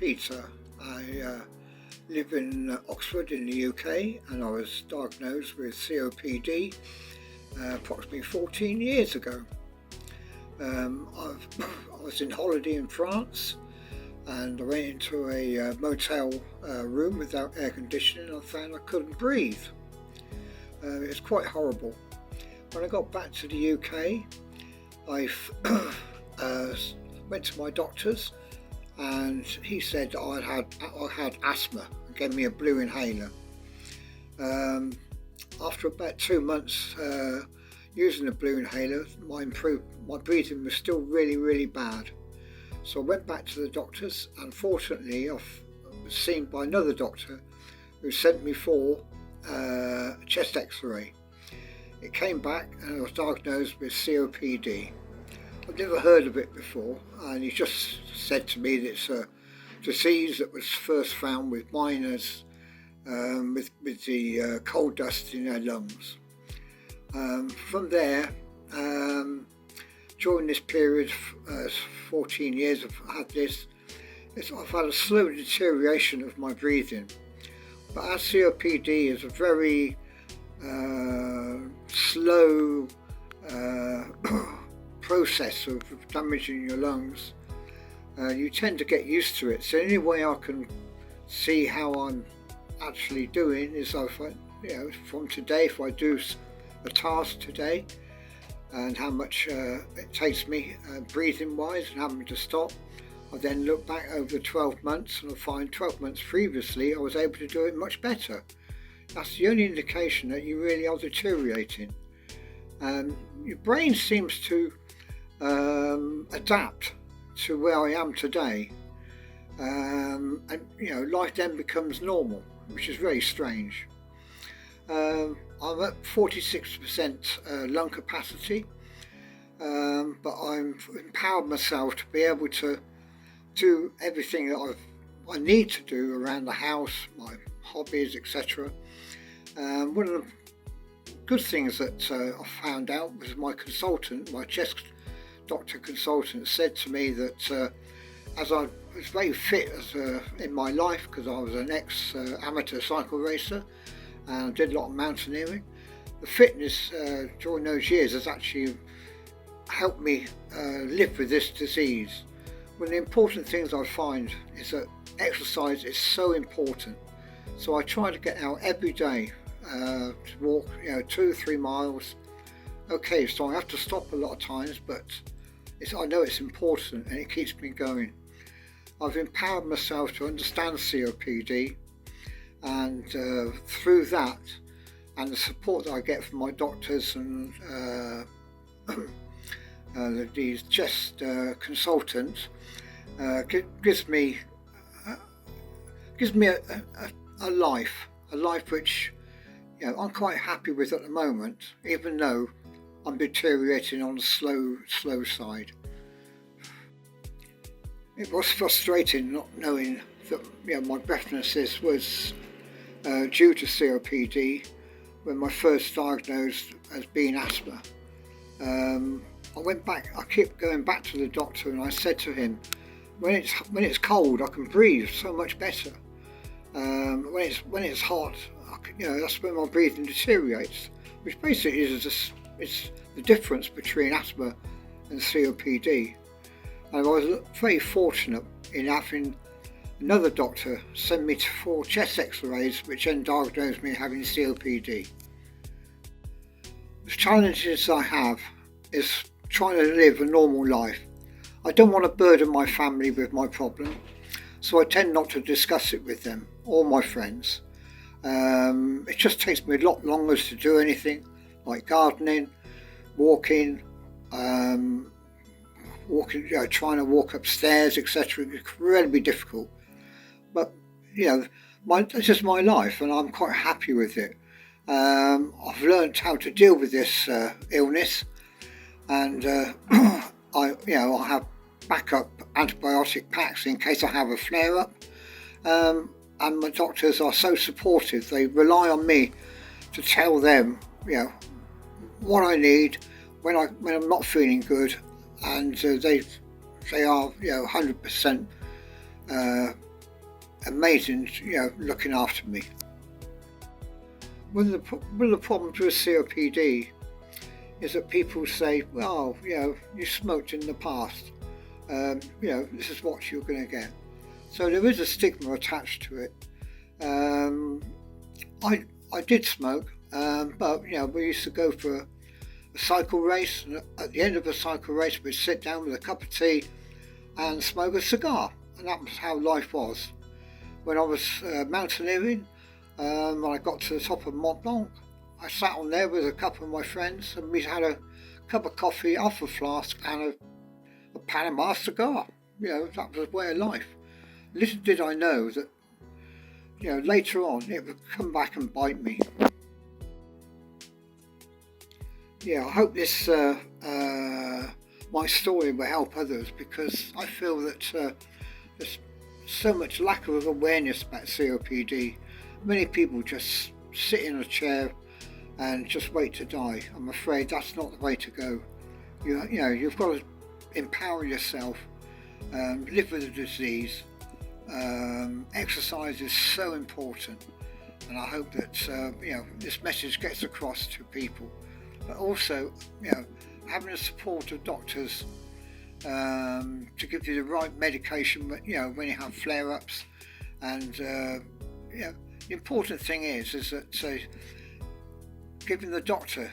Peter. I live in Oxford in the UK, and I was diagnosed with COPD approximately 14 years ago. I was in holiday in France, and I went into a motel room without air conditioning, and I found I couldn't breathe. It was quite horrible. When I got back to the UK, I went to my doctor's, and he said I had asthma and gave me a blue inhaler. After about 2 months using the blue inhaler, my breathing was still really bad. So I went back to the doctor's. Unfortunately, I was seen by another doctor who sent me for a chest x-ray. It came back and I was diagnosed with COPD. I've never heard of it before, and he just said to me that it's a disease that was first found with miners with the coal dust in their lungs. From there, during this period, 14 years I've had this, I've had a slow deterioration of my breathing. But as COPD is a very slow process of damaging your lungs, you tend to get used to it. So any way I can see how I'm actually doing is from today, if I do a task today and how much it takes me breathing wise and having to stop, I then look back over 12 months and I find 12 months previously I was able to do it much better. That's the only indication that you really are deteriorating. Your brain seems to adapt to where I am today, and life then becomes normal, which is very strange. I'm at 46% lung capacity, but I'm empowered myself to be able to do everything that I need to do around the house, my hobbies, etc. One of the good things that I found out was my consultant, my chest doctor consultant, said to me that as I was very fit in my life, because I was an ex-amateur cycle racer and I did a lot of mountaineering, the fitness during those years has actually helped me live with this disease. One of the important things I find is that exercise is so important. So I try to get out every day to walk 2-3 miles. Okay, so I have to stop a lot of times, but I know it's important and it keeps me going. I've empowered myself to understand COPD, and through that and the support that I get from my doctors and these chest consultants gives me a life which I'm quite happy with at the moment, even though I'm deteriorating on the slow side. It was frustrating not knowing that my breathlessness was due to COPD when my first diagnosed as being asthma. I kept going back to the doctor, and I said to him, when it's cold I can breathe so much better. When it's hot, that's when my breathing deteriorates, which basically is the difference between asthma and COPD. And I was very fortunate in having another doctor send me for chest x-rays, which then diagnosed me having COPD. The challenges I have is trying to live a normal life. I don't want to burden my family with my problem, so I tend not to discuss it with them or my friends. It just takes me a lot longer to do anything like gardening, walking, trying to walk upstairs, etc. It's incredibly difficult. But it's just my life, and I'm quite happy with it. I've learned how to deal with this illness, and I have backup antibiotic packs in case I have a flare-up. And my doctors are so supportive. They rely on me to tell them, what I need when I'm not feeling good, and they are 100% amazing, looking after me. One of the problems with COPD is that people say, well, you smoked in the past, this is what you're going to get. So there is a stigma attached to it. I did smoke, but we used to go for a cycle race, and at the end of a cycle race we'd sit down with a cup of tea and smoke a cigar, and that was how life was. When I was mountaineering, when I got to the top of Mont Blanc, I sat on there with a couple of my friends and we had a cup of coffee off a flask and a Panama cigar. That was a way of life. Little did I know that later on it would come back and bite me. I hope this my story will help others, because I feel that there's so much lack of awareness about COPD. Many people just sit in a chair and just wait to die. I'm afraid that's not the way to go. You've got to empower yourself, live with the disease. Exercise is so important, and I hope that this message gets across to people. But also, having the support of doctors to give you the right medication when you have flare-ups, and the important thing is that giving the doctor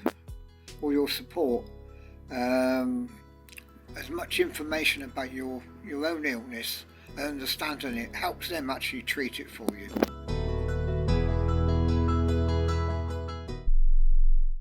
or your support as much information about your own illness and understanding it helps them actually treat it for you.